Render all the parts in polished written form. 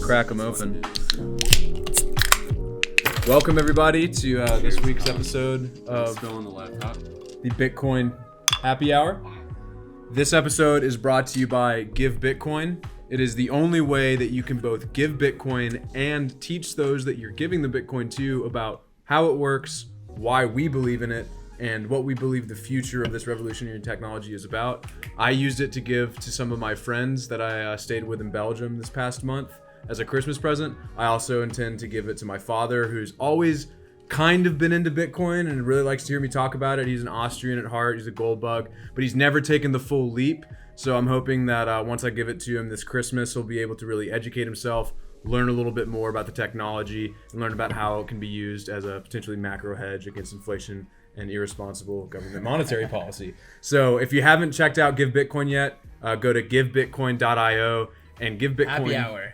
crack them open. Welcome everybody to this week's episode of the Bitcoin Happy Hour. This episode is brought to you by Give Bitcoin. It is the only way that you can both give Bitcoin and teach those that you're giving the Bitcoin to about how it works, why we believe in it, and what we believe the future of this revolutionary technology is about. I used it to give to some of my friends that I stayed with in Belgium this past month as a Christmas present. I also intend to give it to my father, who's always kind of been into Bitcoin and really likes to hear me talk about it. He's an Austrian at heart, he's a gold bug, but he's never taken the full leap. So I'm hoping that once I give it to him this Christmas, he'll be able to really educate himself, learn a little bit more about the technology, and learn about how it can be used as a potentially macro hedge against inflation and irresponsible government monetary policy. So if you haven't checked out Give Bitcoin yet, go to givebitcoin.io and give Bitcoin.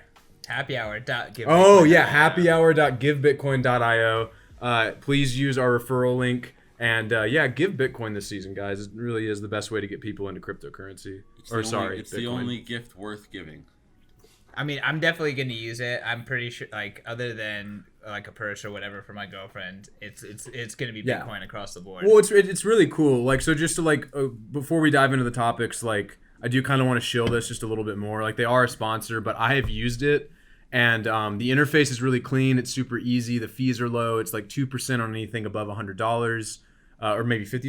Happy hour. happyhour.givebitcoin.io. Please use our referral link and give Bitcoin this season, guys. It really is the best way to get people into cryptocurrency. It's Bitcoin. the only gift worth giving. I mean, I'm definitely going to use it. I'm pretty sure, like, other than like a purse or whatever for my girlfriend, it's going to be Bitcoin across the board. Well, it's really cool. Like, so just to before we dive into the topics, like, I do kind of want to shill this just a little bit more. Like, they are a sponsor, but I have used it, and the interface is really clean. It's super easy. The fees are low. It's like 2% on anything above $100, or maybe $50. I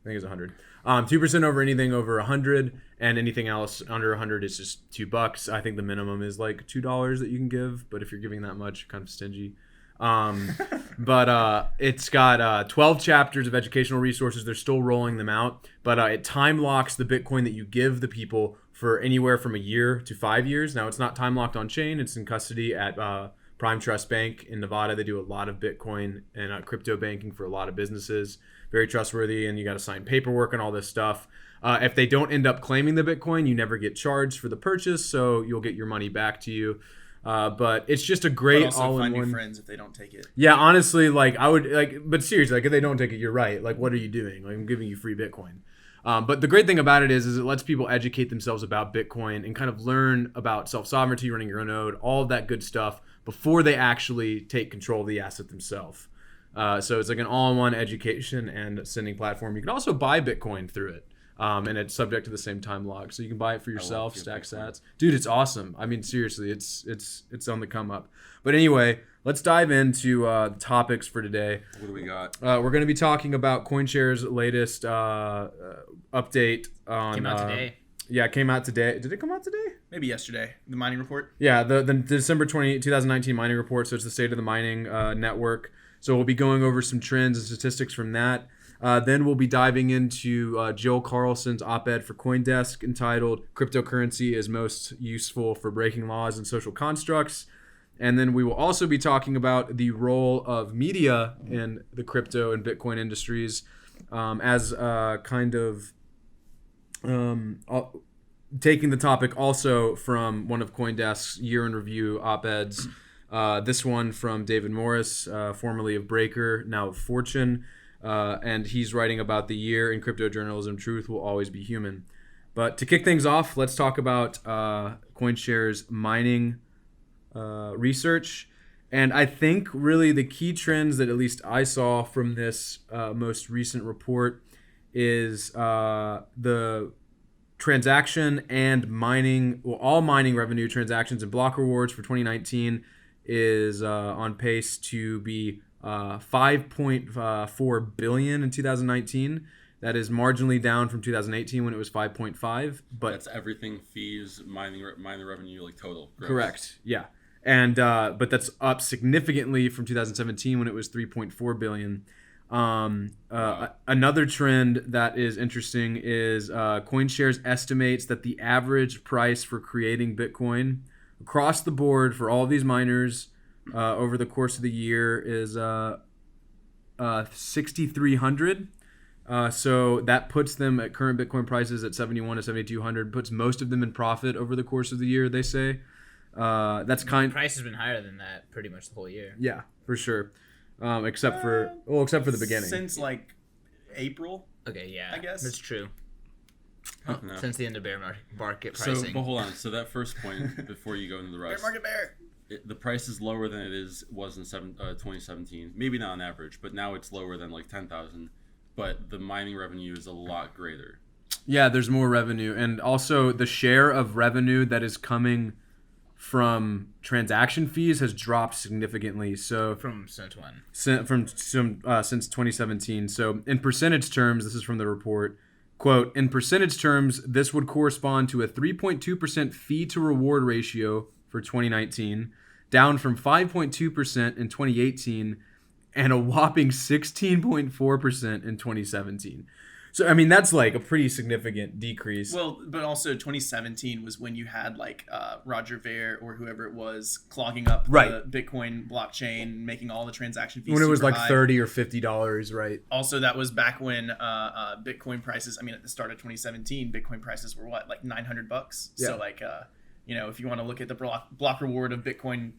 think it's 100. 2% over anything over 100, and anything else under 100 is just $2. I think the minimum is like $2 that you can give, but if you're giving that much, kind of stingy. But it's got 12 chapters of educational resources. They're still rolling them out, but it time locks the Bitcoin that you give the people for anywhere from a year to 5 years. Now, it's not time locked on chain. It's in custody at Prime Trust Bank in Nevada. They do a lot of Bitcoin and crypto banking for a lot of businesses. Very trustworthy, and you got to sign paperwork and all this stuff. If they don't end up claiming the Bitcoin, you never get charged for the purchase, so you'll get your money back to you. But it's just a great also all-in-one. Find new friends if they don't take it. Yeah, honestly, like I would but seriously, like if they don't take it, you're right. Like, what are you doing? Like, I'm giving you free Bitcoin. But the great thing about it is it lets people educate themselves about Bitcoin and kind of learn about self-sovereignty, running your own node, all of that good stuff before they actually take control of the asset themselves. So it's like an all-in-one education and sending platform. You can also buy Bitcoin through it. And it's subject to the same time log, so you can buy it for yourself, stack sats. Dude, it's awesome. I mean, seriously, it's on the come up. But anyway, let's dive into the topics for today. What do we got? We're going to be talking about CoinShares' latest update on. Came out today. Yeah, it came out today. Did it come out today? Maybe yesterday. The mining report. Yeah, the December 2019 mining report. So it's the state of the mining network. So we'll be going over some trends and statistics from that. Then we'll be diving into Joel Carlson's op-ed for CoinDesk entitled "Cryptocurrency is Most Useful for Breaking Laws and Social Constructs." And then we will also be talking about the role of media in the crypto and Bitcoin industries as kind of taking the topic also from one of CoinDesk's year in review op-eds. This one from David Morris, formerly of Breaker, now of Fortune. And he's writing about the year in crypto journalism. Truth will always be human. But to kick things off, let's talk about CoinShares mining research. And I think really the key trends that at least I saw from this most recent report is the transaction and mining, well, all mining revenue, transactions, and block rewards for 2019 is on pace to be 5.4 billion in 2019. That is marginally down from 2018 when it was 5.5. But that's everything: fees, mining revenue, like total. Gross. Correct. Yeah, and but that's up significantly from 2017 when it was 3.4 billion. Another trend that is interesting is CoinShares estimates that the average price for creating Bitcoin across the board for all of these miners over the course of the year is 6,300. So that puts them at current Bitcoin prices at 71 to 7,200. Puts most of them in profit over the course of the year, they say. That's The price has been higher than that pretty much the whole year. Yeah, for sure. Except for the beginning. Since like April. Okay, yeah, I guess that's true. No. Since the end of market So, pricing. but hold on. So that first point before you go into the Bear rest, market bear. the price is lower than was in 2017. Maybe not on average, but now it's lower than like 10,000. But the mining revenue is a lot greater. Yeah, there's more revenue, and also the share of revenue that is coming from transaction fees has dropped significantly. So From since when? Since 2017. So in percentage terms, this is from the report. Quote, in percentage terms, this would correspond to a 3.2% fee to reward ratio for 2019, down from 5.2% in 2018, and a whopping 16.4% in 2017. So, I mean, that's like a pretty significant decrease. Well, but also 2017 was when you had like Roger Ver or whoever it was clogging up the Bitcoin blockchain, making all the transaction fees. When it was super like high. $30 or $50, right? Also, that was back when Bitcoin prices. I mean, at the start of 2017, Bitcoin prices were what, like $900. Yeah. So like, if you want to look at the block reward of Bitcoin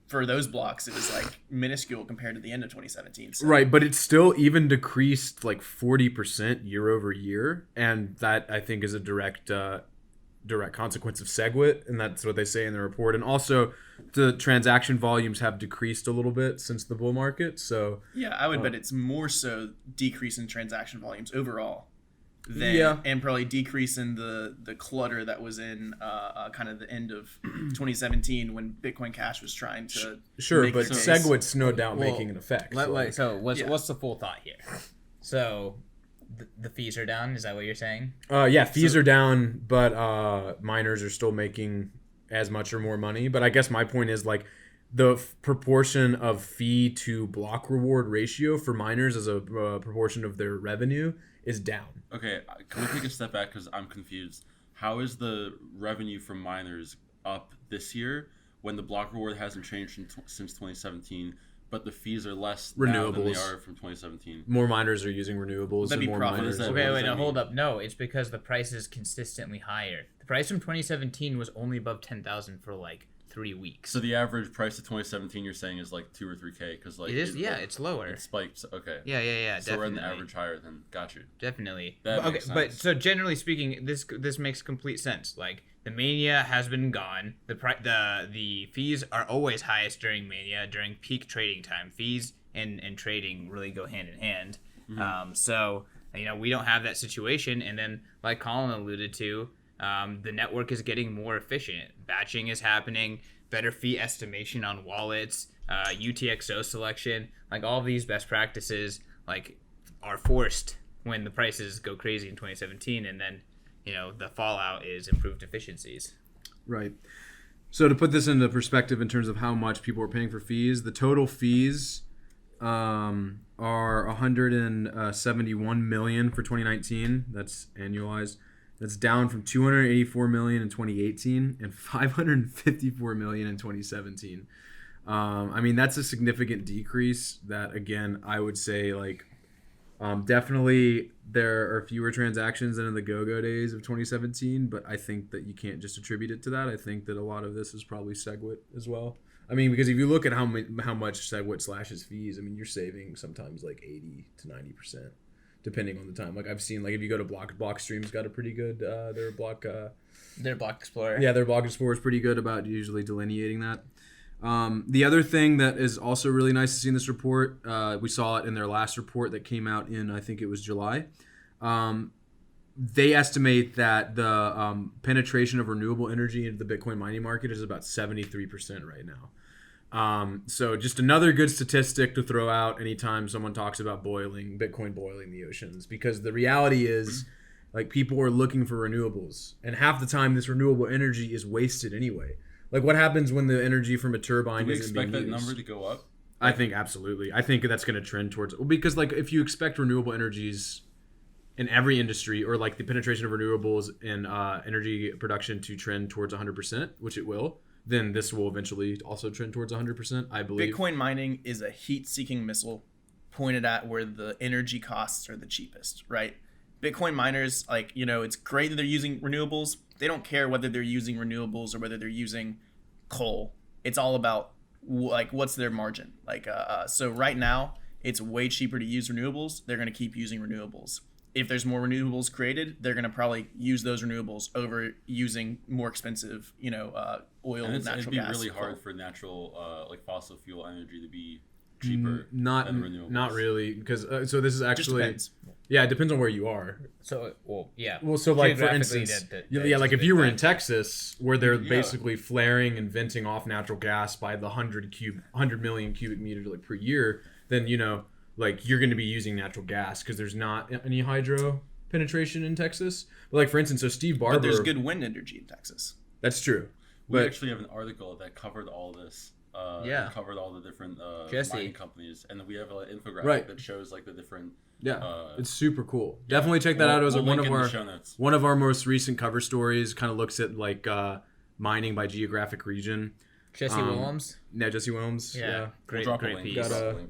for those blocks, it was like minuscule compared to the end of 2017. So. Right, but it still even decreased like 40% year over year, and that I think is a direct consequence of SegWit, and that's what they say in the report. And also, the transaction volumes have decreased a little bit since the bull market. So yeah, I would bet it's more so decrease in transaction volumes overall. And probably decrease in the clutter that was in kind of the end of 2017 when Bitcoin Cash was trying to but SegWit's no doubt making an effect. What's the full thought here? So the fees are down. Is that what you're saying? Fees are down, but miners are still making as much or more money. But I guess my point is like the proportion of fee to block reward ratio for miners as a proportion of their revenue is down. Okay, can we take a step back because I'm confused? How is the revenue from miners up this year when the block reward hasn't changed since 2017, but the fees are less now than they are from 2017? More miners are using renewables. That'd and be more profit. miners. Okay, wait, no, hold up. No, it's because the price is consistently higher. The price from 2017 was only above 10,000 for like 3 weeks. So the average price of 2017 you're saying is like 2 or 3K because like it is. It's lower. It spiked. Okay. Yeah. So definitely. we're in the average higher then. Got you. Definitely. That okay, makes sense. but so generally speaking, this makes complete sense. Like the mania has been gone. The fees are always highest during mania, during peak trading time. Fees and trading really go hand in hand. Mm-hmm. So we don't have that situation. And then like Colin alluded to, the network is getting more efficient. Batching is happening. Better fee estimation on wallets, UTXO selection, like all of these best practices, like are forced when the prices go crazy in 2017, and then the fallout is improved efficiencies. Right. So to put this into perspective in terms of how much people are paying for fees, the total fees are 171 million for 2019. That's annualized. That's down from 284 million in 2018 and 554 million in 2017. I mean, that's a significant decrease. That again, I would say like definitely there are fewer transactions than in the go-go days of 2017, but I think that you can't just attribute it to that. I think that a lot of this is probably SegWit as well. I mean, because if you look at how much SegWit slashes fees, I mean, you're saving sometimes like 80 to 90%. Depending on the time. Like I've seen, like if you go to Blockstream's got a pretty good their block explorer. Yeah, their block explorer is pretty good about usually delineating that. The other thing that is also really nice to see in this report, we saw it in their last report that came out in I think it was July. They estimate that the penetration of renewable energy into the Bitcoin mining market is about 73% right now. So just another good statistic to throw out anytime someone talks about Bitcoin boiling the oceans, because the reality is like people are looking for renewables, and half the time this renewable energy is wasted anyway. Like what happens when the energy from a turbine isn't being used? Do we expect that number to go up? I think absolutely. I think that's going to trend towards, because like if you expect renewable energies in every industry, or like the penetration of renewables in energy production to trend towards 100%, which it will, then this will eventually also trend towards 100%, I believe. Bitcoin mining is a heat-seeking missile pointed at where the energy costs are the cheapest, right? Bitcoin miners, like, it's great that they're using renewables. They don't care whether they're using renewables or whether they're using coal. It's all about, like, what's their margin? Like, so right now, it's way cheaper to use renewables. They're going to keep using renewables. if there's more renewables created, they're going to probably use those renewables over using more expensive, oil, And natural it'd be gas. really hard for natural, like fossil fuel energy to be cheaper Not than renewables. not really, because so this is Just actually depends. yeah, it depends on where you are. So, well, yeah. Well, so like for Geographically, instance, that yeah, like if just you were in depends. Texas, where they're Yeah. basically flaring and venting off natural gas by the 100 million cubic meters like per year, then like you're going to be using natural gas because there's not any hydro penetration in Texas. But like for instance, so Steve Barber, But there's good wind energy in Texas. that's true. We But actually have an article that covered all this. Yeah. It covered all the different Jesse. mining companies, and then we have an infographic Right. that shows like the different. yeah, it's super cool. Definitely check that out. It was We'll one link of in the our show notes. one of our most recent cover stories. Kind of looks at like mining by geographic region. Jesse Williams. Yeah, Jesse Williams. Yeah, We'll great drop a great link. piece. Gotta-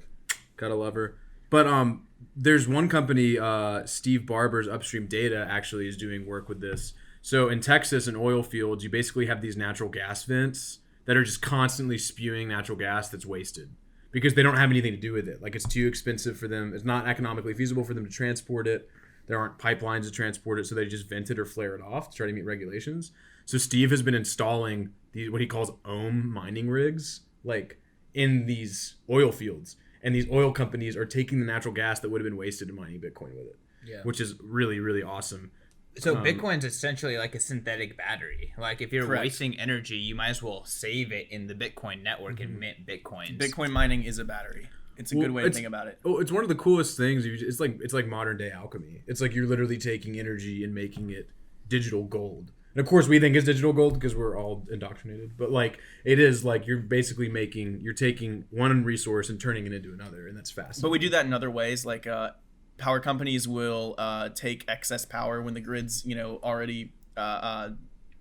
Gotta love her. But there's one company, Steve Barber's Upstream Data, actually is doing work with this. So in Texas, in oil fields, you basically have these natural gas vents that are just constantly spewing natural gas that's wasted because they don't have anything to do with it. Like it's too expensive for them. It's not economically feasible for them to transport it. There aren't pipelines to transport it, so they just vent it or flare it off to try to meet regulations. So Steve has been installing these what he calls ohm mining rigs, like in these oil fields. And these oil companies are taking the natural gas that would have been wasted and mining Bitcoin with it, which is really, really awesome. So Bitcoin's essentially like a synthetic battery. Like if you're Correct. wasting energy, you might as well save it in the Bitcoin network and mint Bitcoins. Bitcoin mining is a battery. It's a good way to think about it. Oh, it's one of the coolest things. It's like modern day alchemy. It's like you're literally taking energy and making it digital gold. And of course, we think it's digital gold because we're all indoctrinated. But like, it is like you're basically you're taking one resource and turning it into another, and that's fast. But we do that in other ways. Like power companies will take excess power when the grid's already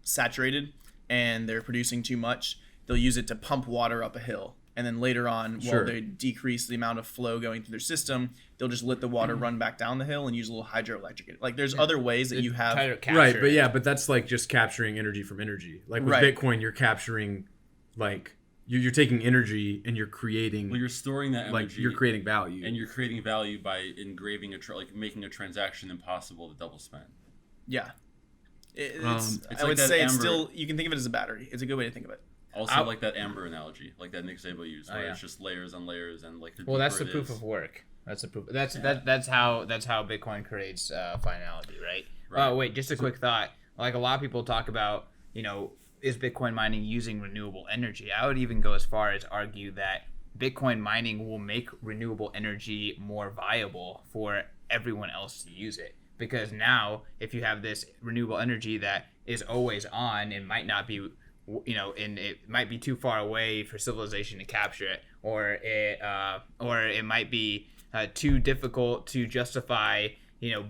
saturated and they're producing too much. They'll use it to pump water up a hill. And then later on, Sure. while they decrease the amount of flow going through their system, they'll just let the water run back down the hill and use a little hydroelectric. Like there's other ways that you have. Try to capture Right, but it. yeah, but that's like just capturing energy from energy. Like with Right. Bitcoin, you're capturing, like you're taking energy and you're creating, Well, you're storing that energy. like you're creating value. And you're creating value by engraving like making a transaction impossible to double spend. Yeah. It's I like would that say it's amber- still, you can think of it as a battery. It's a good way to think of it. Also, like that amber analogy, like that Nick Szabo used, where yeah. it's just layers on layers, and like the Well, that's the deeper it proof is- of work. That's the proof. That's how Bitcoin creates finality, right? Right. Oh, wait, just a quick thought. Like a lot of people talk about, is Bitcoin mining using renewable energy? I would even go as far as argue that Bitcoin mining will make renewable energy more viable for everyone else to use it. Because now, if you have this renewable energy that is always on, it might not be, and it might be too far away for civilization to capture it, or it might be too difficult to justify,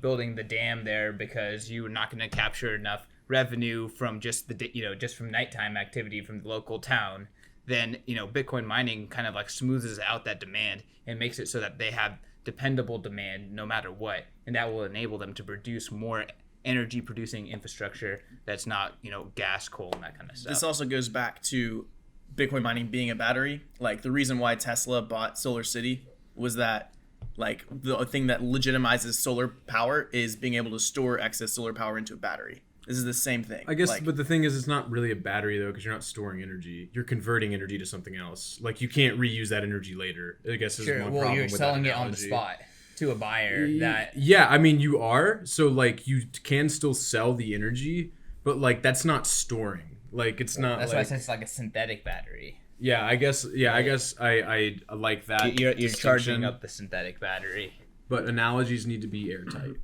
building the dam there because you're not going to capture enough revenue from just just from nighttime activity from the local town. Then Bitcoin mining kind of like smooths out that demand and makes it so that they have dependable demand no matter what, and that will enable them to produce more energy producing infrastructure that's not gas, coal, and that kind of stuff. This also goes back to Bitcoin mining being a battery. Like the reason why Tesla bought Solar City was that like the thing that legitimizes solar power is being able to store excess solar power into a battery. This is the same thing. I guess, like, but the thing is, it's not really a battery though, because you're not storing energy. You're converting energy to something else. Like you can't reuse that energy later. I guess is sure. one Well, problem you're with selling that it on the analogy. spot to a buyer. That Yeah, I mean you are. So like you can still sell the energy, but like that's not storing. Like it's not. that's why I like, said it's like a synthetic battery. Yeah, I guess. Yeah, I guess I like that. You're distinction, charging up the synthetic battery. But analogies need to be airtight.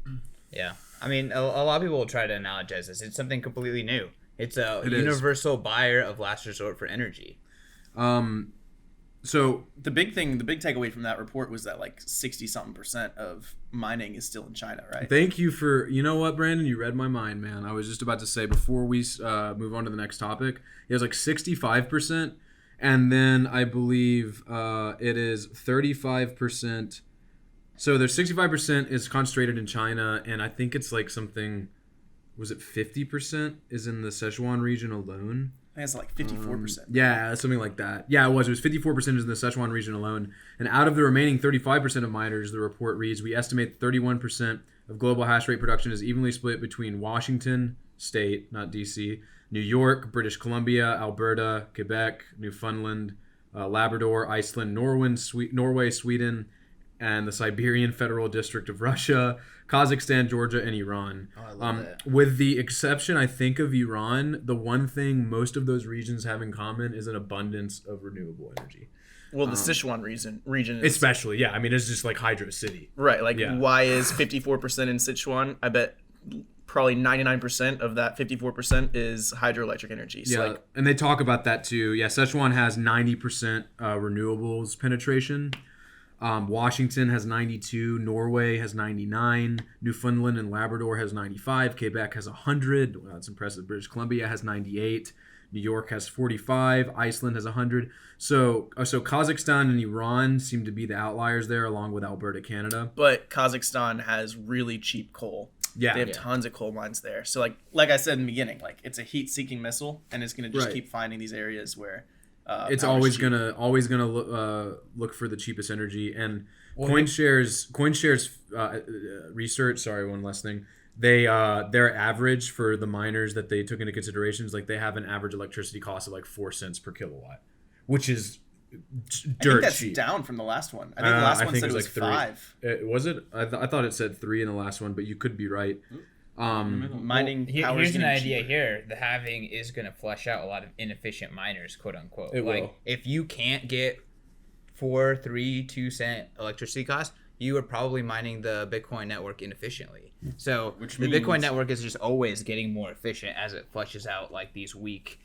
Yeah, I mean, a lot of people will try to analogize this. It's something completely new. It's a It is. universal buyer of last resort for energy. So the big takeaway from that report was that like 60-something% of mining is still in China, right? thank you for, you know what, Brandon, you read my mind, man. I was just about to say before we move on to the next topic, it was like 65%, and then I believe it is 35%. So there's 65% is concentrated in China, and I think it's like something, was it 50% is in the Sichuan region alone? I think it's like 54%. Yeah, something like that. Yeah, it was. It was 54% in the Sichuan region alone. And out of the remaining 35% of miners, the report reads, we estimate 31% of global hash rate production is evenly split between Washington State, not DC, New York, British Columbia, Alberta, Quebec, Newfoundland, Labrador, Iceland, Norway, Sweden, and the Siberian Federal District of Russia, Kazakhstan, Georgia, and Iran. Oh, I love that. With the exception, I think, of Iran, the one thing most of those regions have in common is an abundance of renewable energy. Well, the Sichuan region is... Especially, yeah. I mean, it's just like Hydro City. Right, like Yeah. why is 54% in Sichuan? I bet probably 99% of that 54% is hydroelectric energy. So Yeah, and they talk about that too. Yeah, Sichuan has 90% renewables penetration. Washington has 92, Norway has 99, Newfoundland and Labrador has 95, Quebec has 100. Wow, that's impressive. British Columbia has 98, New York has 45, Iceland has 100. So Kazakhstan and Iran seem to be the outliers there, along with Alberta, Canada. But Kazakhstan has really cheap coal. Yeah, They have tons of coal mines there. So like I said in the beginning, like it's a heat-seeking missile, and it's going to just Right. keep finding these areas where It's power's always cheap. gonna look for the cheapest energy. And CoinShares research. Sorry, one last thing. They their average for the miners that they took into consideration is like they have an average electricity cost of like 4 cents per kilowatt, which is I dirt think that's cheap. down from the last one. I think the last one said it was 5. Was it? I thought it said 3 in the last one, but you could be right. Mining power Here's is an getting idea cheaper. here. The halving is going to flush out a lot of inefficient miners, quote unquote. It like will. if you can't get 4, 3, 2 cent electricity costs, you are probably mining the Bitcoin network inefficiently. So Which the means- Bitcoin network is just always getting more efficient as it flushes out like these weak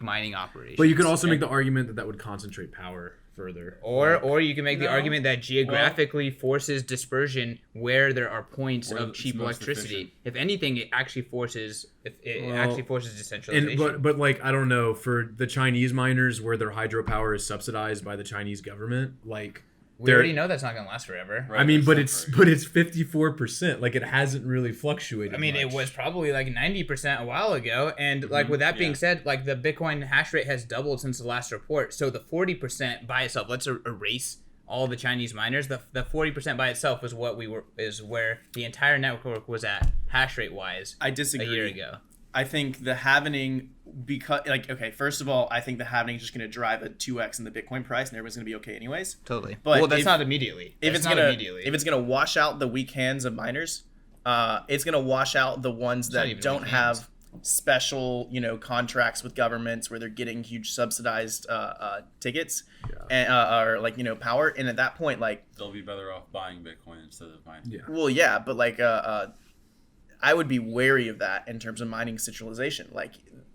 mining operations. But you could also make the argument that that would concentrate power further. Or you can make the No. argument that geographically forces dispersion where there are points Where of it's cheap most electricity. efficient. If anything, it actually forces decentralization. And but like I don't know, for the Chinese miners where their hydropower is subsidized by the Chinese government, like we already know that's not going to last forever. Right, I mean, that's but temporary. it's 54%. Like it hasn't really fluctuated. I mean, it much. was probably like 90% a while ago. And like with that being yeah. said, like the Bitcoin hash rate has doubled since the last report. So the 40% by itself, let's erase all the Chinese miners. The 40% by itself is where the entire network was at hash rate wise I a disagree. year ago. I think the halvening, because first of all, I think the halvening is just going to drive a 2x in the Bitcoin price, and everyone's going to be okay anyways. Totally. But Well, that's if- not immediately. If That's it's not gonna immediately. if it's gonna wash out the weak hands of miners, it's gonna wash out the ones not that even don't weak have special contracts with governments where they're getting huge subsidized tickets and or power. And at that point, like, They'll be better off buying Bitcoin instead of mining. Yeah. well, yeah, but like I would be wary of that in terms of mining centralization. Like,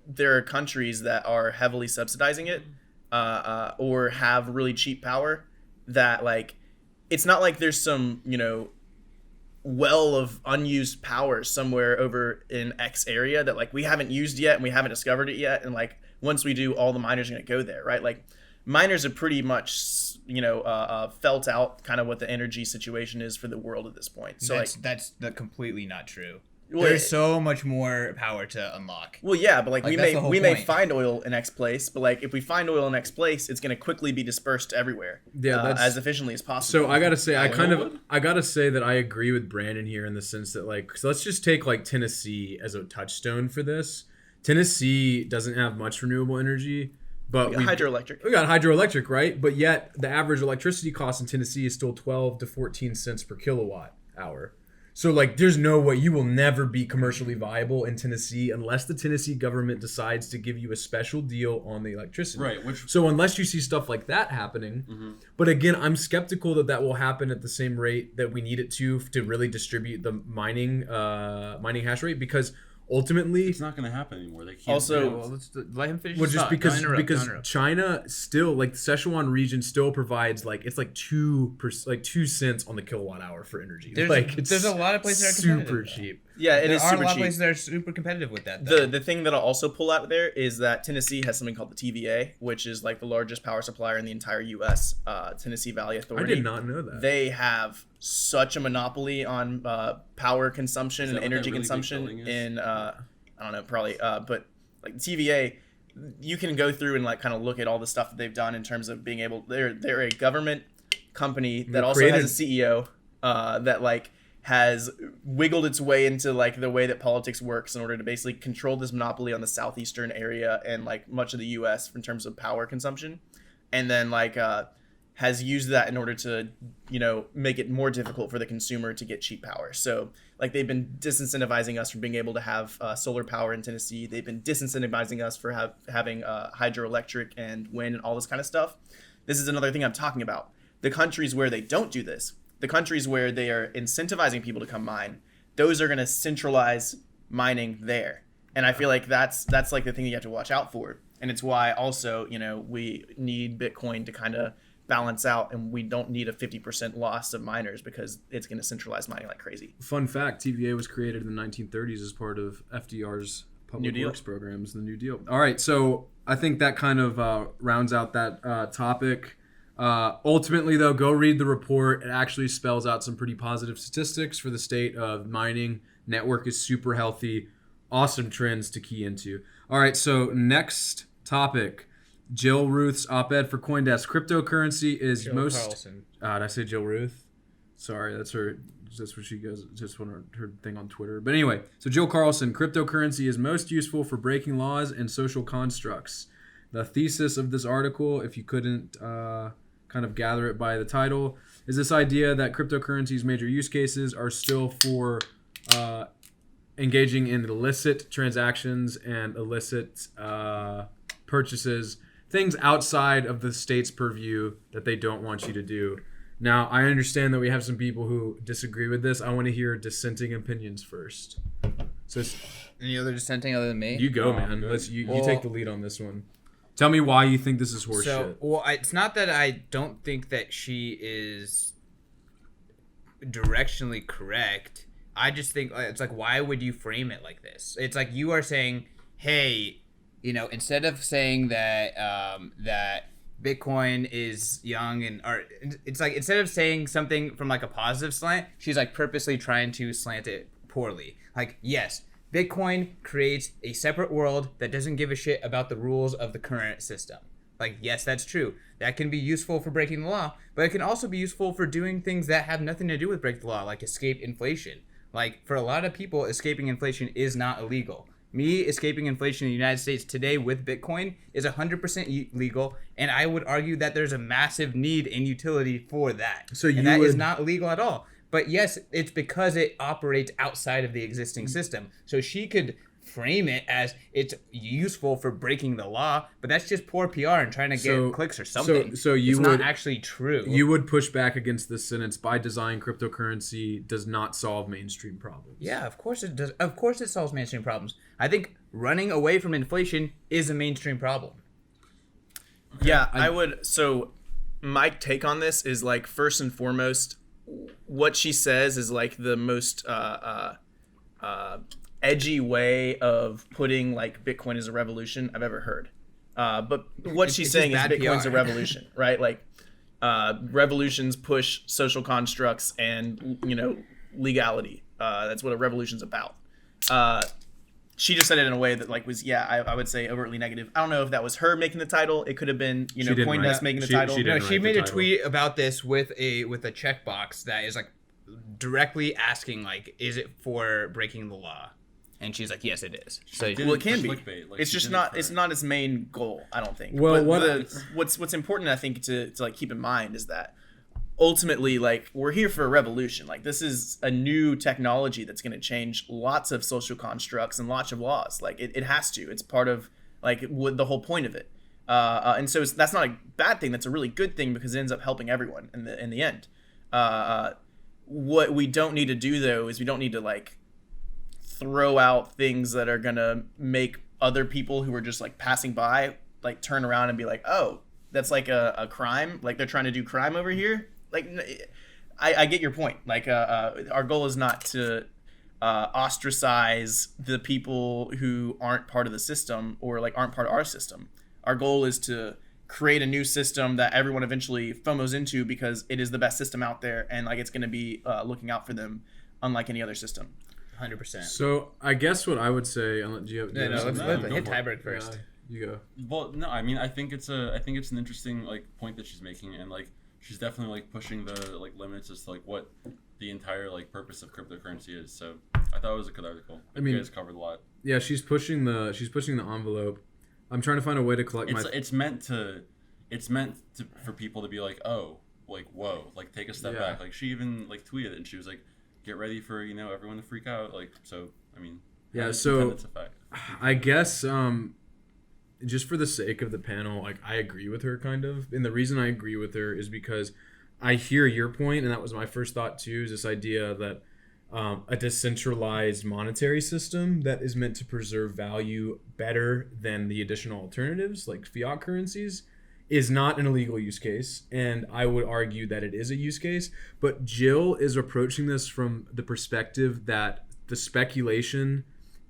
there are countries that are heavily subsidizing it or have really cheap power that, like, it's not like there's some well of unused power somewhere over in X area that, like, we haven't used yet and we haven't discovered it yet, and like once we do, all the miners are going to go there, right? Like, miners have pretty much felt out kind of what the energy situation is for the world at this point. So that's completely not true. Well, There's so much more power to unlock. well, yeah, but like, Like, we that's may the whole we may point. find oil in X place, but like if we find oil in X place, it's going to quickly be dispersed everywhere, Yeah, that's- as efficiently as possible. So I gotta say, Oilwood? I gotta say that I agree with Brandon here in the sense that, like, so let's just take like Tennessee as a touchstone for this. Tennessee doesn't have much renewable energy, but We got hydroelectric. We got hydroelectric, right? But yet the average electricity cost in Tennessee is still 12 to 14 cents per kilowatt hour. So like, there's no way, you will never be commercially viable in Tennessee unless the Tennessee government decides to give you a special deal on the electricity. Right, which- So unless you see stuff like that happening, but again, I'm skeptical that that will happen at the same rate that we need it to really distribute the mining hash rate, because ultimately, It's not going to happen anymore. They can't. Also- do it. Let's let him finish. well, his just thought. because Don't interrupt. China still, like, the Sichuan region still provides like, it's like 2 cents on the kilowatt hour for energy. There's a lot of places that are super competitive, though. cheap. Yeah, it There is are a super lot of cheap. places that are super competitive with that. Though. The thing that I'll also pull out there is that Tennessee has something called the TVA, which is like the largest power supplier in the entire U.S. Tennessee Valley I Authority. did not know that. They have such a monopoly on power consumption Is and that what energy that really big consumption building is? in I don't know, probably, but like the TVA you can go through and like kind of look at all the stuff that they've done in terms of being able. They're a government company that also has a CEO that like has wiggled its way into like the way that politics works in order to basically control this monopoly on the southeastern area and like much of the U.S. in terms of power consumption, and then like has used that in order to make it more difficult for the consumer to get cheap power. So like they've been disincentivizing us from being able to have solar power in Tennessee. They've been disincentivizing us for having hydroelectric and wind and all this kind of stuff. This is another thing I'm talking about. The countries where they don't do this, the countries where they are incentivizing people to come mine, those are going to centralize mining there. And I feel like that's like the thing that you have to watch out for. And it's why also, we need Bitcoin to kind of balance out, and we don't need a 50% loss of miners because it's going to centralize mining like crazy. Fun fact, TVA was created in the 1930s as part of FDR's public works programs, the New Deal. All right, so I think that kind of rounds out that topic. Ultimately, though, go read the report. It actually spells out some pretty positive statistics for the state of mining. Network is super healthy. Awesome trends to key into. All right, so next topic. Jill Ruth's op-ed for CoinDesk. Cryptocurrency is Jill Carlson. Did I say Jill Ruth? Sorry, that's her. That's what she goes. Just her thing on Twitter. But anyway, so Jill Carlson. Cryptocurrency is most useful for breaking laws and social constructs. The thesis of this article, if you couldn't kind of gather it by the title, is this idea that cryptocurrency's major use cases are still for engaging in illicit transactions and illicit purchases. Things outside of the state's purview that they don't want you to do. Now, I understand that we have some people who disagree with this. I want to hear dissenting opinions first. So, any other dissenting other than me? You go, man. You take the lead on this one. Tell me why you think this is horseshit. It's not that I don't think that she is directionally correct. I just think it's like, why would you frame it like this? It's like you are saying, hey, instead of saying that that Bitcoin is young it's like instead of saying something from like a positive slant, she's like purposely trying to slant it poorly. Like, yes, Bitcoin creates a separate world that doesn't give a shit about the rules of the current system. Like, yes, that's true. That can be useful for breaking the law, but it can also be useful for doing things that have nothing to do with breaking the law, like escape inflation. Like, for a lot of people, escaping inflation is not illegal. Me escaping inflation in the United States today with Bitcoin is 100% legal, and I would argue that there's a massive need and utility for that. And that is not illegal at all. But yes, it's because it operates outside of the existing system. So she could frame it as it's useful for breaking the law, but that's just poor PR and trying to get clicks or something. So it's not actually true. You would push back against this sentence: by design, cryptocurrency does not solve mainstream problems. Yeah, of course it does. Of course it solves mainstream problems. I think running away from inflation is a mainstream problem. Yeah, I would. So my take on this is like, first and foremost, what she says is like the most edgy way of putting like Bitcoin as a revolution I've ever heard. But what she's saying is Bitcoin's a revolution, right? Like revolutions push social constructs and legality. That's what a revolution's about. She just said it in a way that like was I would say overtly negative. I don't know if that was her making the title. It could have been CoinDesk making the title. She made a tweet about this with a checkbox that is like directly asking like, is it for breaking the law? And she's like, yes, it is. So well, it can be. Like, it's just not. It's not its main goal, I don't think. Well, what's important, I think, to like keep in mind is that ultimately, like, we're here for a revolution. Like, this is a new technology that's going to change lots of social constructs and lots of laws. Like, it has to. It's part of like the whole point of it. And so that's not a bad thing. That's a really good thing because it ends up helping everyone in the end. What we don't need to do though is we don't need to like throw out things that are gonna make other people who are just like passing by like turn around and be like, oh, that's like a crime, like they're trying to do crime over here. Like, I get your point. Like our goal is not to ostracize the people who aren't part of the system or like aren't part of our system. Our goal is to create a new system that everyone eventually FOMOs into because it is the best system out there and like it's going to be looking out for them unlike any other system. 100%. So I guess what I would say, let's hit tiebreak first. You go. Well, no, I mean, I think it's an interesting like point that she's making, and like she's definitely like pushing the like limits as to like what the entire like purpose of cryptocurrency is. So I thought it was a good article. I mean, you guys covered a lot. Yeah, she's pushing the envelope. I'm trying to find a way to collect It's meant to for people to be like, oh, like whoa, like take a step back. Like she even like tweeted it, and she was like, get ready for everyone to freak out. Like so, I mean, yeah. So I guess just for the sake of the panel, like I agree with her kind of, and the reason I agree with her is because I hear your point, and that was my first thought too. Is this idea that a decentralized monetary system that is meant to preserve value better than the additional alternatives like fiat currencies is not an illegal use case, and I would argue that it is a use case. But Jill is approaching this from the perspective that the speculation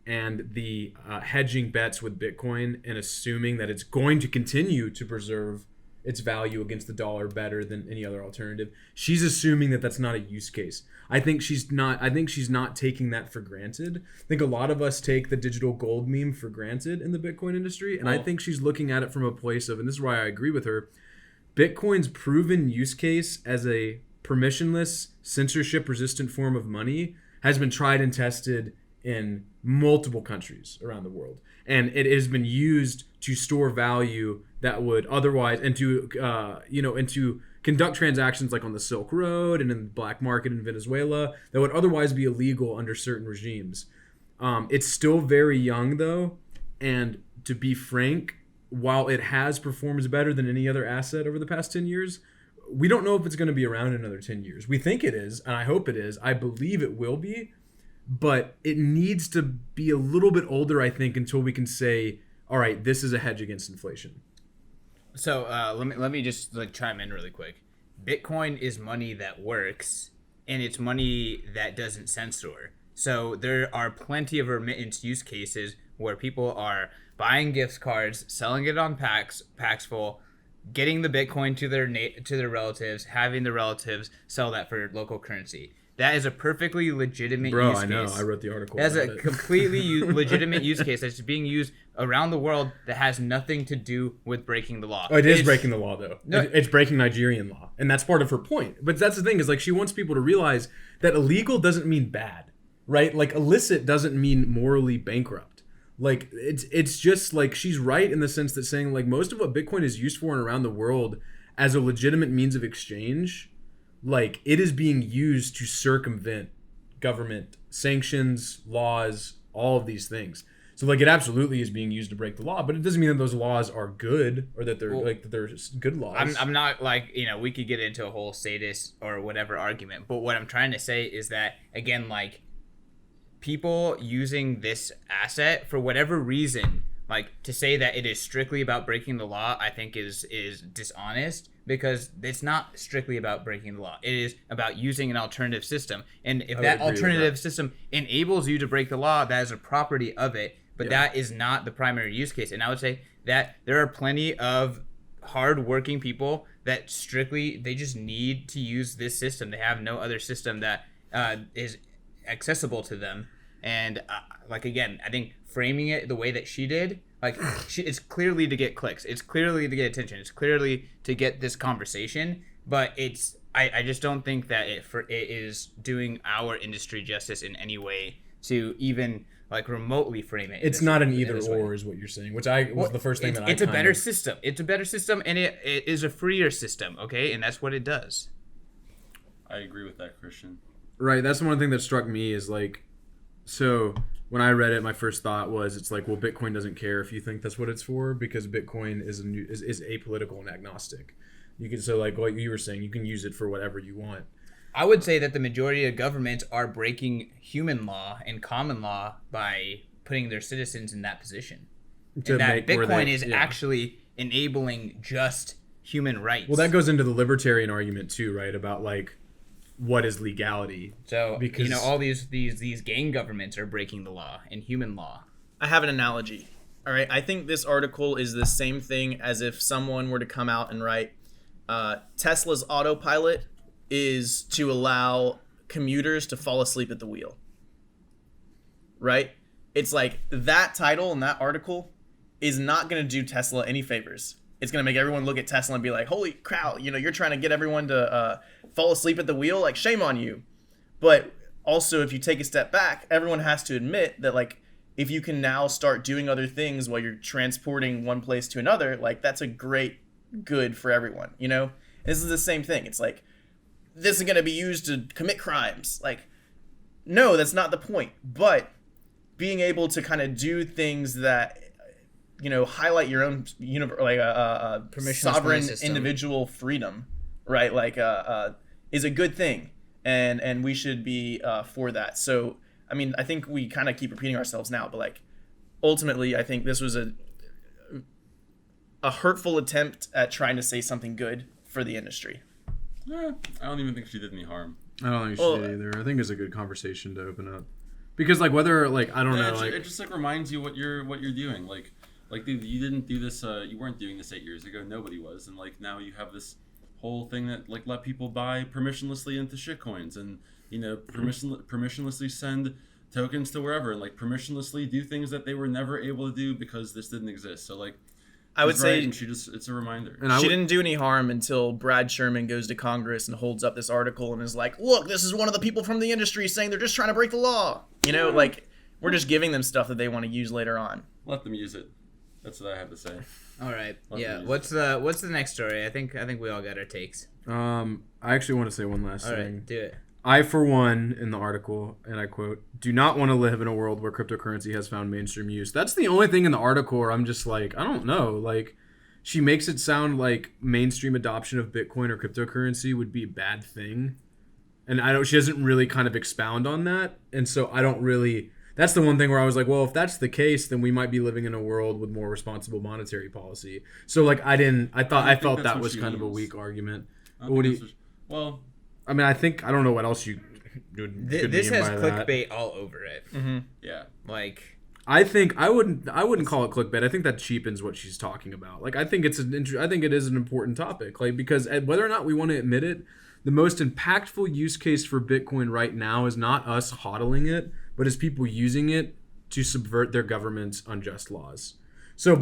and the hedging bets with Bitcoin and assuming that it's going to continue to preserve its value against the dollar better than any other alternative. She's assuming that that's not a use case. I think she's not taking that for granted. I think a lot of us take the digital gold meme for granted in the Bitcoin industry, and I think she's looking at it from a place of, and this is why I agree with her, Bitcoin's proven use case as a permissionless, censorship-resistant form of money has been tried and tested in multiple countries around the world, and it has been used to store value that would otherwise, and to conduct transactions like on the Silk Road and in the black market in Venezuela that would otherwise be illegal under certain regimes. It's still very young though, and to be frank, while it has performed better than any other asset over the past 10 years, we don't know if it's going to be around in another 10 years. We think it is, and I hope it is. I believe it will be, but it needs to be a little bit older, I think, until we can say, all right, this is a hedge against inflation. So let me just like chime in really quick. Bitcoin is money that works, and it's money that doesn't censor. So there are plenty of remittance use cases where people are buying gift cards, selling it on Paxful, getting the Bitcoin to their relatives, having the relatives sell that for local currency. That is a perfectly legitimate use case. Bro, I know. I wrote the article. That's a completely legitimate use case that's being used around the world that has nothing to do with breaking the law. Oh, it is breaking the law, though. No, it's breaking Nigerian law, and that's part of her point. But that's the thing is, like, she wants people to realize that illegal doesn't mean bad, right? Like, illicit doesn't mean morally bankrupt. Like, it's just, like, she's right in the sense that saying, like, most of what Bitcoin is used for and around the world as a legitimate means of exchange, like, it is being used to circumvent government sanctions, laws, all of these things. So, like, it absolutely is being used to break the law, but it doesn't mean that those laws are good or that they're that they're just good laws. I'm not like, we could get into a whole sadist or whatever argument, but what I'm trying to say is that, again, like, people using this asset for whatever reason, like, to say that it is strictly about breaking the law, I think is dishonest, because it's not strictly about breaking the law. It is about using an alternative system. And if that alternative system enables you to break the law, that is a property of it, but that is not the primary use case. And I would say that there are plenty of hard-working people that they just need to use this system. They have no other system that is accessible to them. And like, again, I think framing it the way that she did, like, it's clearly to get clicks, it's clearly to get attention, it's clearly to get this conversation, but I just don't think that it is doing our industry justice in any way to even like remotely frame it. It's not an either or is what you're saying, which was the first thing it's a better system. It's a better system, and it is a freer system, okay? And that's what it does. I agree with that, Christian. Right, that's one thing that struck me is like, so when I read it, my first thought was, it's like, well, Bitcoin doesn't care if you think that's what it's for, because Bitcoin is apolitical and agnostic. You can, so like what you were saying, you can use it for whatever you want. I would say that the majority of governments are breaking human law and common law by putting their citizens in that position. And that Bitcoin is actually enabling just human rights. Well, that goes into the libertarian argument too, right? About like, what is legality? So, because all these gang governments are breaking the law and human law. I have an analogy. All right, I think this article is the same thing as if someone were to come out and write, Tesla's autopilot is to allow commuters to fall asleep at the wheel. Right? It's like that title and that article is not going to do Tesla any favors. It's going to make everyone look at Tesla and be like, holy cow, you're trying to get everyone to fall asleep at the wheel. Like, shame on you. But also, if you take a step back, everyone has to admit that, like, if you can now start doing other things while you're transporting one place to another, like, that's a great good for everyone, This is the same thing. It's like, this is going to be used to commit crimes. Like, no, that's not the point. But being able to kind of do things that, highlight your own sovereign individual freedom, right? Like, is a good thing. And we should be for that. So, I mean, I think we kind of keep repeating ourselves now, but like, ultimately, I think this was a hurtful attempt at trying to say something good for the industry. I don't even think she did any harm. I don't think she did either. I think it's a good conversation to open up, because like whether like I don't know, like it just like reminds you what you're doing. Like dude, you didn't do this. You weren't doing this 8 years ago. Nobody was, and like now you have this whole thing that like let people buy permissionlessly into shitcoins, and permissionlessly send tokens to wherever, and like permissionlessly do things that they were never able to do because this didn't exist. So like, I would say, and it's a reminder. And she didn't do any harm until Brad Sherman goes to Congress and holds up this article and is like, look, this is one of the people from the industry saying they're just trying to break the law. Like, we're just giving them stuff that they want to use later on. Let them use it. That's what I have to say. All right. Yeah. What's the next story? I think we all got our takes. I actually want to say one last thing. All right, do it. I, for one, in the article, and I quote, do not want to live in a world where cryptocurrency has found mainstream use. That's the only thing in the article where I'm just like, I don't know. Like, she makes it sound like mainstream adoption of Bitcoin or cryptocurrency would be a bad thing. And she doesn't really kind of expound on that. And so I don't really, that's the one thing where I was like, well, if that's the case, then we might be living in a world with more responsible monetary policy. So like, I felt that was kind of a weak argument. Well, I mean, I don't know what else you would. This has clickbait all over it. Mm-hmm. Yeah. Like, I think I wouldn't call it clickbait. I think that cheapens what she's talking about. Like, I think it is an important topic. Like, because whether or not we want to admit it, the most impactful use case for Bitcoin right now is not us hodling it, but is people using it to subvert their government's unjust laws. So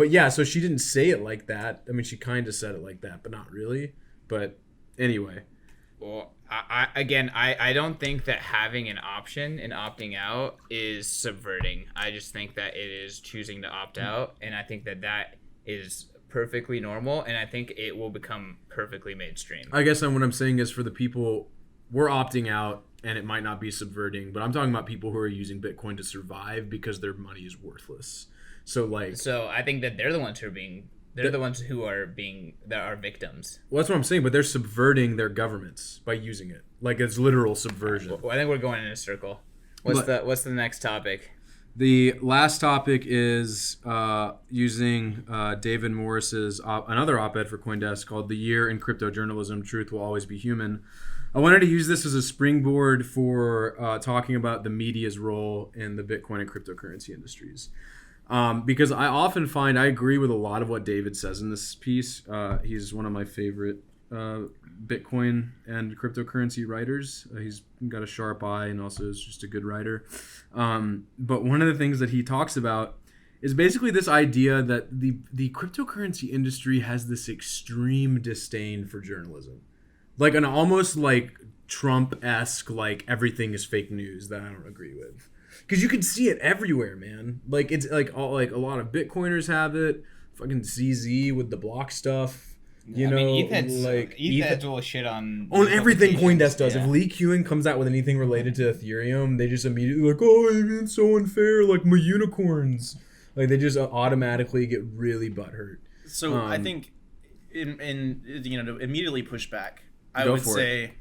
she didn't say it like that. I mean, she kind of said it like that, but not really. But anyway. Well, I don't think that having an option and opting out is subverting. I just think that it is choosing to opt out, and I think that is perfectly normal, and I think it will become perfectly mainstream. I guess what I'm saying is, for the people, we're opting out, and it might not be subverting, but I'm talking about people who are using Bitcoin to survive because their money is worthless. So I think that they're the ones who are being... They're the ones who are victims. Well, that's what I'm saying, but they're subverting their governments by using it. Like, it's literal subversion. Well, I think we're going in a circle. What's the next topic? The last topic is using David Morris's another op-ed for CoinDesk called "The Year in Crypto Journalism: Truth Will Always Be Human." I wanted to use this as a springboard for talking about the media's role in the Bitcoin and cryptocurrency industries. Because I often find I agree with a lot of what David says in this piece. He's one of my favorite Bitcoin and cryptocurrency writers. He's got a sharp eye and also is just a good writer. But one of the things that he talks about is basically this idea that the cryptocurrency industry has this extreme disdain for journalism. Like an almost like Trump-esque, like everything is fake news that I don't agree with. Because you can see it everywhere, man. Like, it's like a lot of Bitcoiners have it. Fucking CZ with the block stuff. ETH will shit on everything CoinDesk does. Yeah. If Lee Kuan comes out with anything related to Ethereum, they just immediately like, oh, it's so unfair. Like my unicorns. Like they just automatically get really butthurt. So I think, to immediately push back, I would say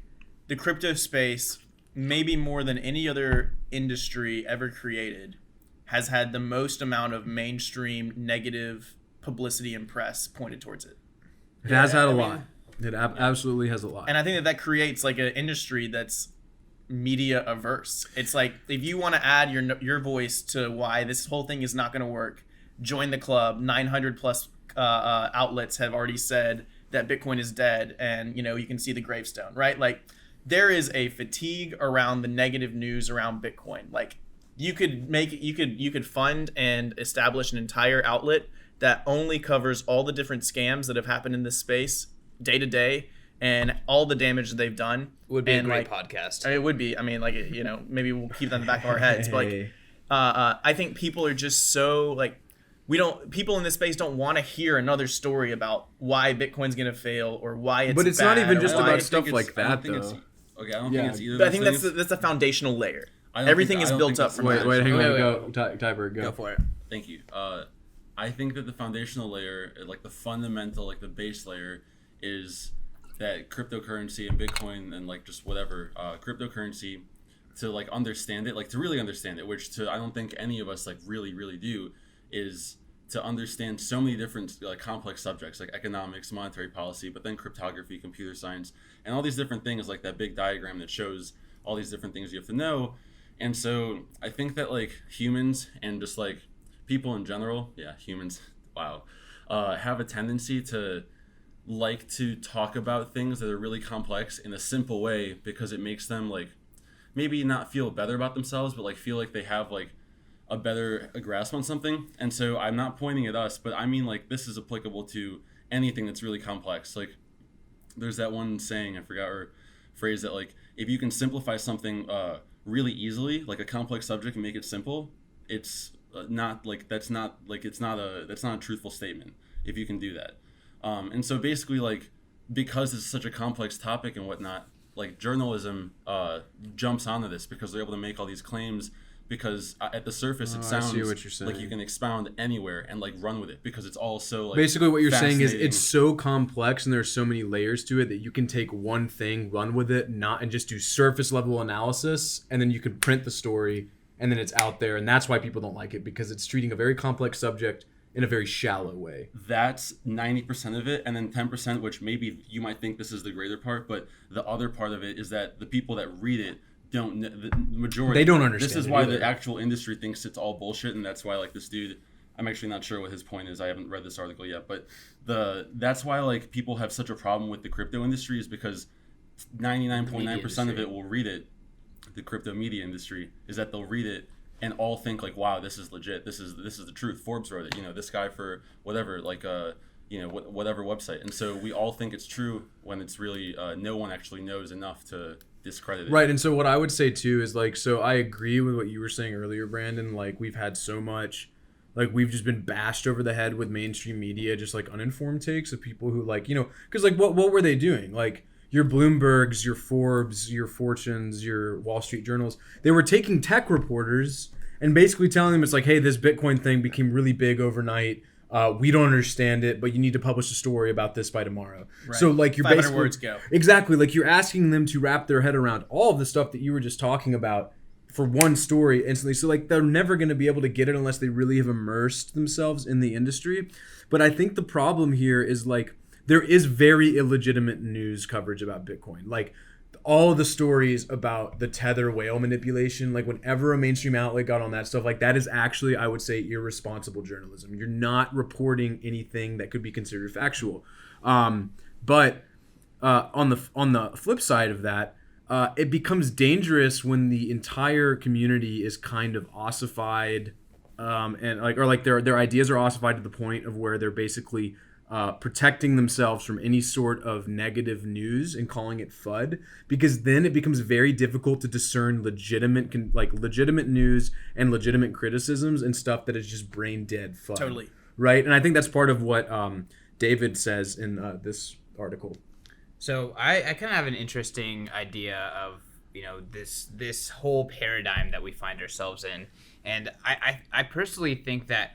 the crypto space, maybe more than any other industry ever created, has had the most amount of mainstream negative publicity and press pointed towards it. It has had a lot. It absolutely has a lot. And I think that creates like an industry that's media averse. It's like, if you want to add your voice to why this whole thing is not going to work, join the club. 900 plus outlets have already said that Bitcoin is dead, and you can see the gravestone, right? Like, there is a fatigue around the negative news around Bitcoin. Like, you could fund and establish an entire outlet that only covers all the different scams that have happened in this space day to day and all the damage that they've done. Would be and a great podcast. It would be. I mean, like, you know, maybe we'll keep that in the back of our heads. But like, I think people are just so like, people in this space don't want to hear another story about why Bitcoin's gonna fail or why it's. But it's bad not even just or why about stuff like that, though. Okay, I don't think it's either. But I of think those that's a foundational layer. I don't Everything think- is I don't built think up it's- from Wait, that. hang on, Wait, go. Tyber, go. Go for it. Thank you. I think that the foundational layer, like the fundamental, like the base layer, is that cryptocurrency and Bitcoin and like just whatever cryptocurrency, to like understand it, like to really understand it, which I don't think any of us like really do, is to understand so many different like complex subjects like economics, monetary policy, but then cryptography, computer science, and all these different things, like that big diagram that shows all these different things you have to know. And so I think that like humans and just like people in general, humans, wow, have a tendency to like to talk about things that are really complex in a simple way because it makes them like maybe not feel better about themselves, but like feel like they have like a better grasp on something. And so I'm not pointing at us, but I mean like this is applicable to anything that's really complex. Like there's that one saying, I forgot, or phrase that like if you can simplify something really easily, like a complex subject, and make it simple, it's not like that's not a truthful statement if you can do that. And so basically, like, because it's such a complex topic and whatnot, like journalism jumps onto this because they're able to make all these claims, because at the surface it sounds like you can expound anywhere and like run with it because it's all so like basically what you're saying is it's so complex and there's so many layers to it that you can take one thing, run with it, and just do surface level analysis, and then you can print the story and then it's out there. And that's why people don't like it, because it's treating a very complex subject in a very shallow way. That's 90% of it, and then 10%, which maybe you might think this is the greater part, but the other part of it is that the people that read it don't, the majority, they don't understand. This is why the actual industry thinks it's all bullshit, and that's why like this dude, I'm actually not sure what his point is. I haven't read this article yet, but that's why like people have such a problem with the crypto industry, is because 99.9% of it will read it. The crypto media industry is that they'll read it and all think like, wow, this is legit. This is the truth. Forbes wrote it. You know, this guy for whatever, like whatever website. And so we all think it's true when it's really no one actually knows enough to discredit it. Right. And so what I would say too is like, so I agree with what you were saying earlier, Brandon. Like we've had so much, like we've just been bashed over the head with mainstream media, just like uninformed takes of people who like, you know, because like what were they doing? Like your Bloombergs, your Forbes, your Fortunes, your Wall Street Journals, they were taking tech reporters and basically telling them it's like, hey, this Bitcoin thing became really big overnight. We don't understand it, but you need to publish a story about this by tomorrow. Right. So like you're 500 basically words go. Exactly, like you're asking them to wrap their head around all of the stuff that you were just talking about for one story instantly. So like they're never going to be able to get it unless they really have immersed themselves in the industry. But I think the problem here is like there is very illegitimate news coverage about Bitcoin. Like all of the stories about the Tether whale manipulation, like whenever a mainstream outlet got on that stuff, like that is actually, I would say, irresponsible journalism. You're not reporting anything that could be considered factual. But on the flip side of that, it becomes dangerous when the entire community is kind of ossified, and like their ideas are ossified to the point of where they're basically protecting themselves from any sort of negative news and calling it FUD, because then it becomes very difficult to discern legitimate news and legitimate criticisms and stuff that is just brain dead FUD. Totally. Right. And I think that's part of what David says in this article. So I kind of have an interesting idea of, you know, this whole paradigm that we find ourselves in. And I personally think that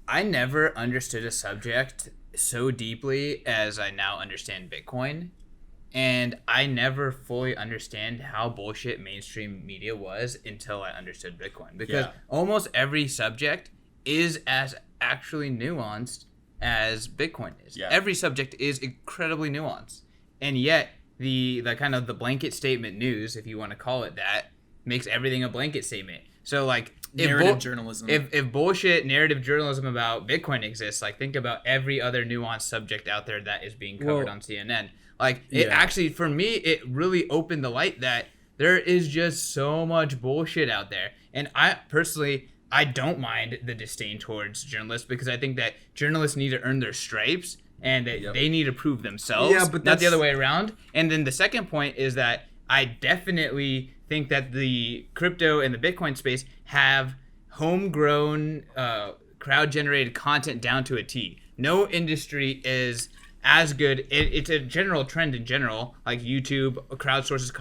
I never understood a subject so deeply as I now understand Bitcoin, and I never fully understand how bullshit mainstream media was until I understood Bitcoin, because almost every subject is as actually nuanced as Bitcoin is. Every subject is incredibly nuanced, and yet the kind of the blanket statement news, if you want to call it that, makes everything a blanket statement. So like narrative journalism. If bullshit narrative journalism about Bitcoin exists, like think about every other nuanced subject out there that is being covered on CNN. Like it actually, for me, it really opened the light that there is just so much bullshit out there. And I personally, I don't mind the disdain towards journalists because I think that journalists need to earn their stripes and that they need to prove themselves, but not the other way around. And then the second point is that I definitely think that the crypto and the Bitcoin space have homegrown, crowd-generated content down to a T. No industry is as good. It's a general trend in general, like YouTube, crowdsourced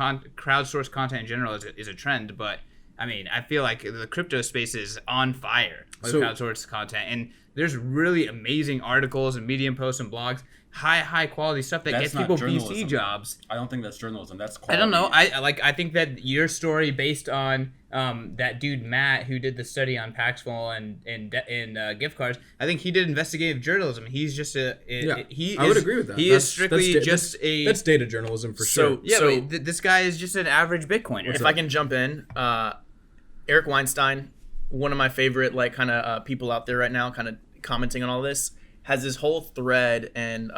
content in general is a trend, but I mean, I feel like the crypto space is on fire with crowdsourced content, and there's really amazing articles and Medium posts and blogs, high quality stuff that gets people VC jobs. I don't think that's journalism. That's quality. I don't know. I think that your story based on that dude Matt who did the study on Paxful and gift cards. I think he did investigative journalism. He's just I would agree with that. He is strictly that's data journalism for sure. This guy is just an average Bitcoiner. If I can jump in, Eric Weinstein, one of my favorite kind of people out there right now, kind of commenting on all this, has this whole thread and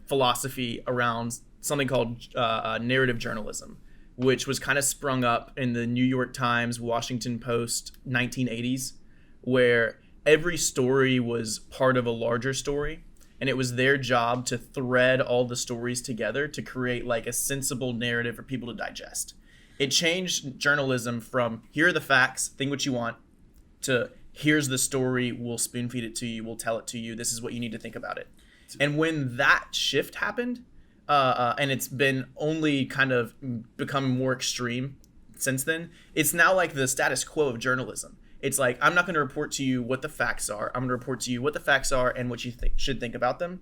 philosophy around something called narrative journalism, which was kind of sprung up in the New York Times, Washington Post 1980s, where every story was part of a larger story, and it was their job to thread all the stories together to create like a sensible narrative for people to digest. It changed journalism from here are the facts, think what you want, to here's the story, we'll spoon feed it to you, we'll tell it to you, this is what you need to think about it. And when that shift happened, and it's been only kind of become more extreme since then, it's now like the status quo of journalism. It's like, I'm not going to report to you what the facts are, I'm going to report to you what the facts are and what you should think about them.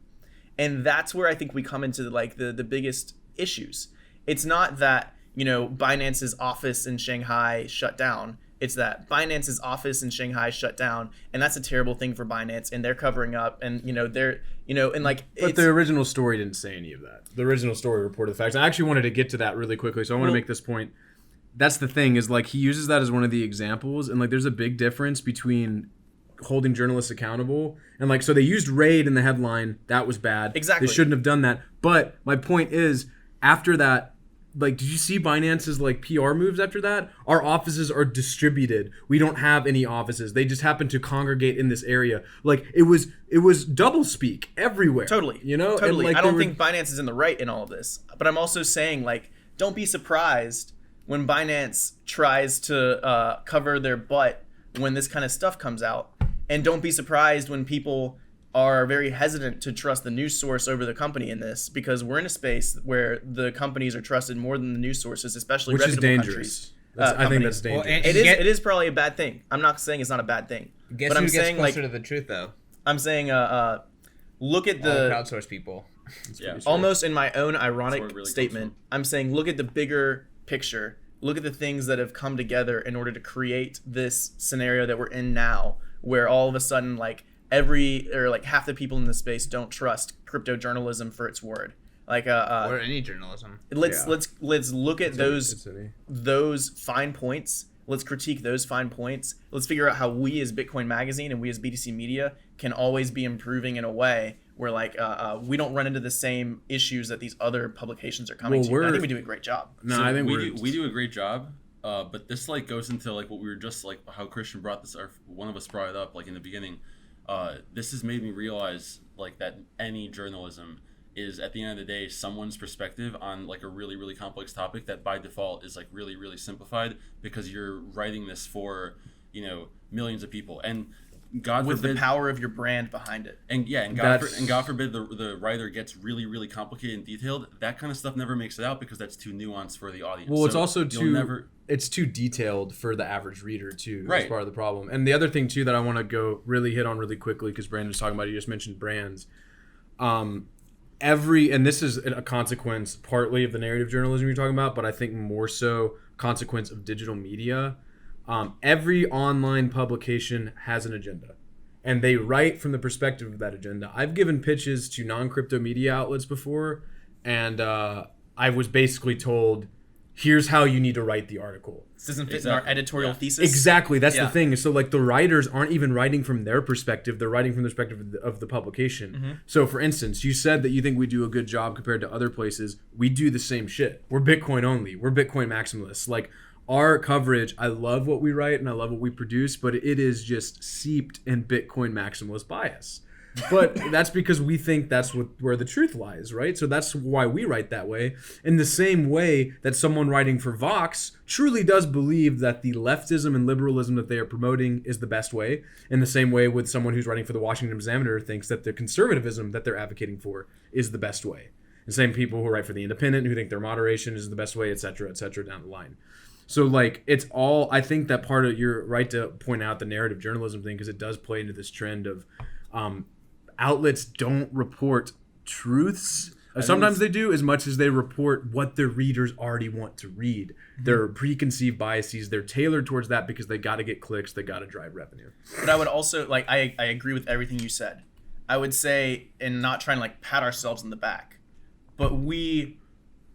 And that's where I think we come into like the biggest issues. It's not that, Binance's office in Shanghai shut down. It's that Binance's office in Shanghai shut down, and that's a terrible thing for Binance, and they're covering up, and they're and like. But the original story didn't say any of that. The original story reported the facts. I actually wanted to get to that really quickly, so I want to make this point. That's the thing is like he uses that as one of the examples, and like there's a big difference between holding journalists accountable and like so they used raid in the headline. That was bad. Exactly. They shouldn't have done that. But my point is, after that. Like, did you see Binance's like PR moves after that? Our offices are distributed. We don't have any offices. They just happen to congregate in this area. Like it was double speak everywhere. Totally. Totally. And, like, I don't think Binance is in the right in all of this. But I'm also saying like, don't be surprised when Binance tries to cover their butt when this kind of stuff comes out, and don't be surprised when people are very hesitant to trust the news source over the company in this, because we're in a space where the companies are trusted more than the news sources, especially which reputable is dangerous. countries. I think that's dangerous. Well, it is probably a bad thing. I'm not saying it's not a bad thing. Guess who gets closer to the truth, though? I'm saying, look at the crowdsourced people. Almost in my own ironic statement, I'm saying look at the bigger picture. Look at the things that have come together in order to create this scenario that we're in now, where all of a sudden like half the people in the space don't trust crypto journalism for its word. Like or any journalism. Let's look at those fine points. Let's critique those fine points. Let's figure out how we as Bitcoin Magazine and we as BTC Media can always be improving in a way where like we don't run into the same issues that these other publications are coming to. I think we do a great job. No, so I think we do a great job. But this like goes into like what we were just like how Christian brought this, or one of us brought it up like in the beginning. This has made me realize like that any journalism is at the end of the day someone's perspective on like a really, really complex topic that by default is like really, really simplified because you're writing this for, millions of people. And God with forbid, the power of your brand behind it. And God forbid the writer gets really, really complicated and detailed. That kind of stuff never makes it out because that's too nuanced for the audience. Well, it's also it's too detailed for the average reader too. Right. That's part of the problem. And the other thing too that I want to go really hit on really quickly because Brandon was talking about, you just mentioned brands. And this is a consequence partly of the narrative journalism you're talking about, but I think more so consequence of digital media. Every online publication has an agenda, and they write from the perspective of that agenda. I've given pitches to non-crypto media outlets before, and I was basically told, here's how you need to write the article. This doesn't fit in our editorial thesis. Exactly. That's the thing. So like the writers aren't even writing from their perspective. They're writing from the perspective of the publication. Mm-hmm. So for instance, you said that you think we do a good job compared to other places. We do the same shit. We're Bitcoin only. We're Bitcoin maximalists. Like our coverage, I love what we write and I love what we produce, but it is just seeped in Bitcoin maximalist bias. But that's because we think that's where the truth lies, right? So that's why we write that way. In the same way that someone writing for Vox truly does believe that the leftism and liberalism that they are promoting is the best way. In the same way with someone who's writing for the Washington Examiner thinks that the conservatism that they're advocating for is the best way. The same people who write for the Independent who think their moderation is the best way, et cetera, down the line. So like it's all, I think that part of, you're right to point out the narrative journalism thing because it does play into this trend of outlets don't report truths. Sometimes they do, as much as they report what their readers already want to read. Their preconceived biases, they're tailored towards that because they got to get clicks, they got to drive revenue. But I would also, like, I agree with everything you said. I would say, and not trying to, like, pat ourselves in the back, but we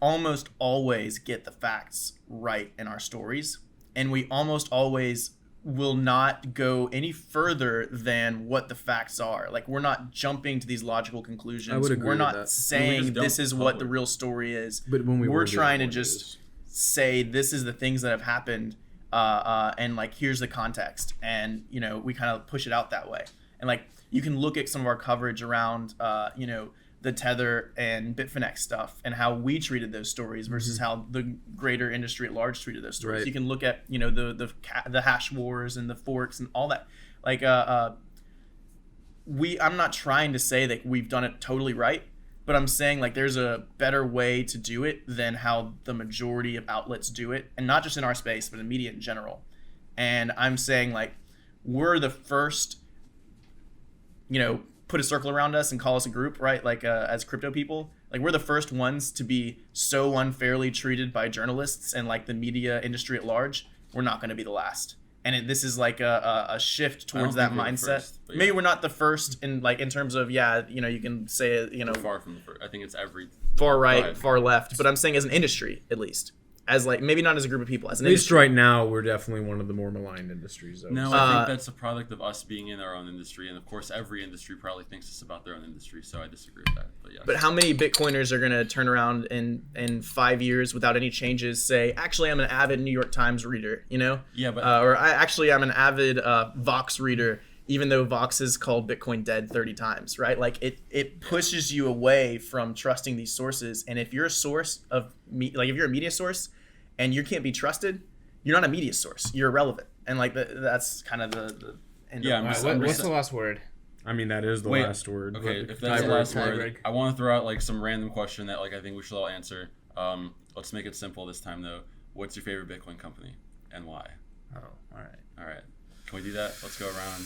almost always get the facts right in our stories, and we almost always will not go any further than what the facts are. Like, we're not jumping to these logical conclusions. I would agree we're with not that. saying this is what the real story is. But when we're trying to just say this is the things that have happened, and like here's the context, and you know we kind of push it out that way. And like you can look at some of our coverage around, you know, the Tether and Bitfinex stuff and how we treated those stories versus how the greater industry at large treated those stories. Right. You can look at, you know, the hash wars and the forks and all that. Like, I'm not trying to say that we've done it totally right, but I'm saying like there's a better way to do it than how the majority of outlets do it, and not just in our space, but in media in general. And I'm saying like we're the first, you know, put a circle around us and call us a group, right? Like as crypto people, like we're the first ones to be so unfairly treated by journalists and like the media industry at large. We're not going to be the last. And this is like a shift towards that mindset. First, yeah. Maybe we're not the first in like in terms of, yeah, you know, you can say, you know, We're far from the first. I think it's every far right, far left, but I'm saying as an industry at least. As like maybe not as a group of people, as an At least industry. right now, we're definitely one of the more maligned industries. No, I think that's a product of us being in our own industry, and of course, every industry probably thinks it's about their own industry. So I disagree with that. But yeah. But how many Bitcoiners are going to turn around in 5 years without any changes? Say, actually, I'm an avid New York Times reader. You know? Yeah, but I'm an avid Vox reader, even though Vox has called Bitcoin dead 30 times. Right? Like it pushes you away from trusting these sources. And if you're a source of like if you're a media source and you can't be trusted, you're not a media source. You're irrelevant. And like that's kind of the end. Yeah, of What's the last word? I mean, that is the last word. Okay, But if that's the last tiebreak. word, I want to throw out like some random question that like I think we should all answer. Let's make it simple this time though. What's your favorite Bitcoin company and why? Oh, all right. All right, can we do that? Let's go around.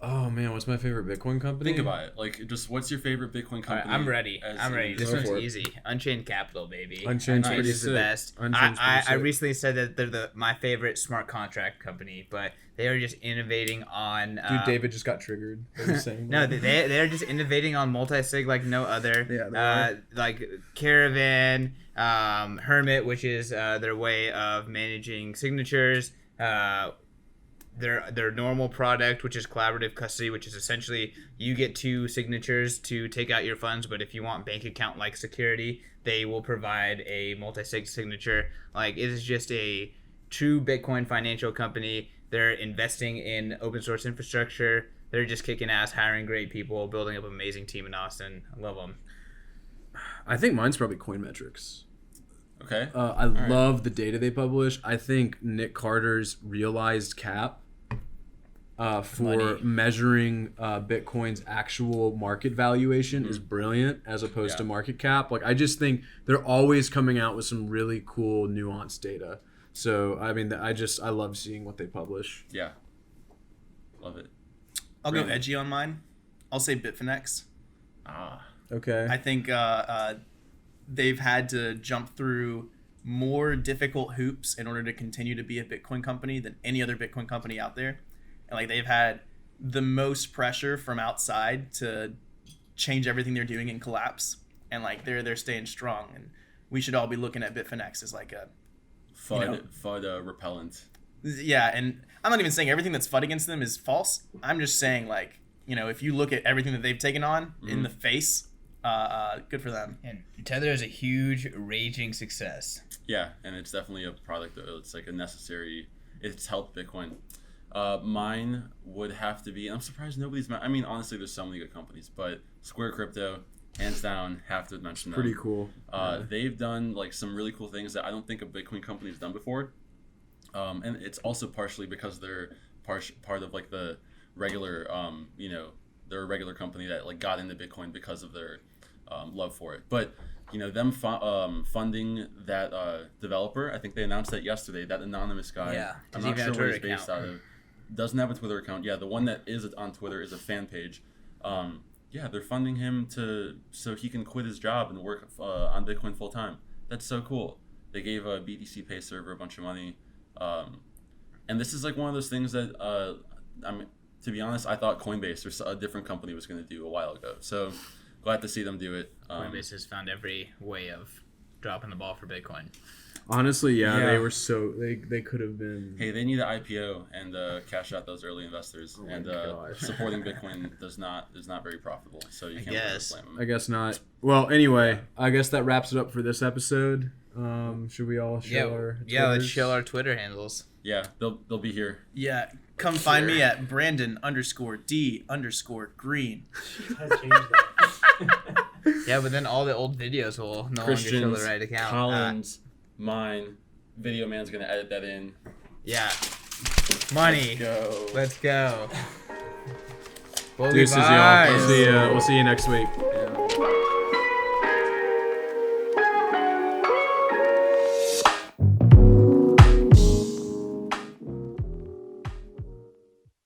Oh man, what's my favorite Bitcoin company? Think about it. Like, just what's your favorite Bitcoin company? All right, I'm ready. as an This Go one's for it. easy. Unchained Capital, baby. Unchained's Unchained pretty is the sick. best. Unchained's I pretty sick. recently said that they're my favorite smart contract company, but they are just innovating on. Dude, David just got triggered. What are you saying? No, they're just innovating on multi-sig like no other. Yeah, they are. Like Caravan, Hermit, which is their way of managing signatures. Their normal product, which is collaborative custody, which is essentially you get 2 signatures to take out your funds, but if you want bank account like security, they will provide a multi-sig signature. Like, it is just a true Bitcoin financial company. They're investing in open source infrastructure. They're just kicking ass, hiring great people, building up an amazing team in Austin. I love them. I think mine's probably Coinmetrics. Okay. I love the data they publish. I think Nick Carter's realized cap for Money. measuring Bitcoin's actual market valuation is brilliant as opposed to market cap. Like, I just think they're always coming out with some really cool nuanced data. So, I mean, I love seeing what they publish. Yeah. Love it. I'll go edgy on mine. I'll say Bitfinex. Okay. I think they've had to jump through more difficult hoops in order to continue to be a Bitcoin company than any other Bitcoin company out there. And like they've had the most pressure from outside to change everything they're doing and collapse. And like they're staying strong. And we should all be looking at Bitfinex as like a FUD repellent. Yeah, and I'm not even saying everything that's FUD against them is false. I'm just saying like, you know, if you look at everything that they've taken on in the face good for them. And Tether is a huge raging success. Yeah, and it's definitely a product that it's like a necessary. It's helped Bitcoin. Mine would have to be. And I'm surprised nobody's. I mean, honestly, there's so many good companies, but Square Crypto, hands down, have to mention them. Pretty cool. They've done like some really cool things that I don't think a Bitcoin company has done before. And it's also partially because they're part of like the regular, they're a regular company that like got into Bitcoin because of their love for it. But them funding that developer, I think they announced that yesterday. That anonymous guy, Yeah, I'm not sure where he's based out of. Doesn't have a Twitter account. Yeah, the one that is on Twitter is a fan page. They're funding him so he can quit his job and work on Bitcoin full time. That's so cool. They gave a BTC Pay server a bunch of money, and this is like one of those things that to be honest, I thought Coinbase or a different company was going to do a while ago. So glad to see them do it. Coinbase has found every way of dropping the ball for Bitcoin. Honestly, yeah. They were they could have been. Hey, they need an IPO and cash out those early investors. Gosh. Supporting Bitcoin is not very profitable. So you can't really blame them. I guess not. Well, anyway, I guess that wraps it up for this episode. Should we all show our Twitters? Yeah, let's show our Twitter handles. Yeah, they'll be here. Yeah, come find me at Brandon_D_green. Yeah, but then all the old videos will no longer show the right account. Colin's, mine, Video Man's gonna edit that in. Yeah. Money. Let's go. Let's go. Deuces, y'all. We'll see you next week.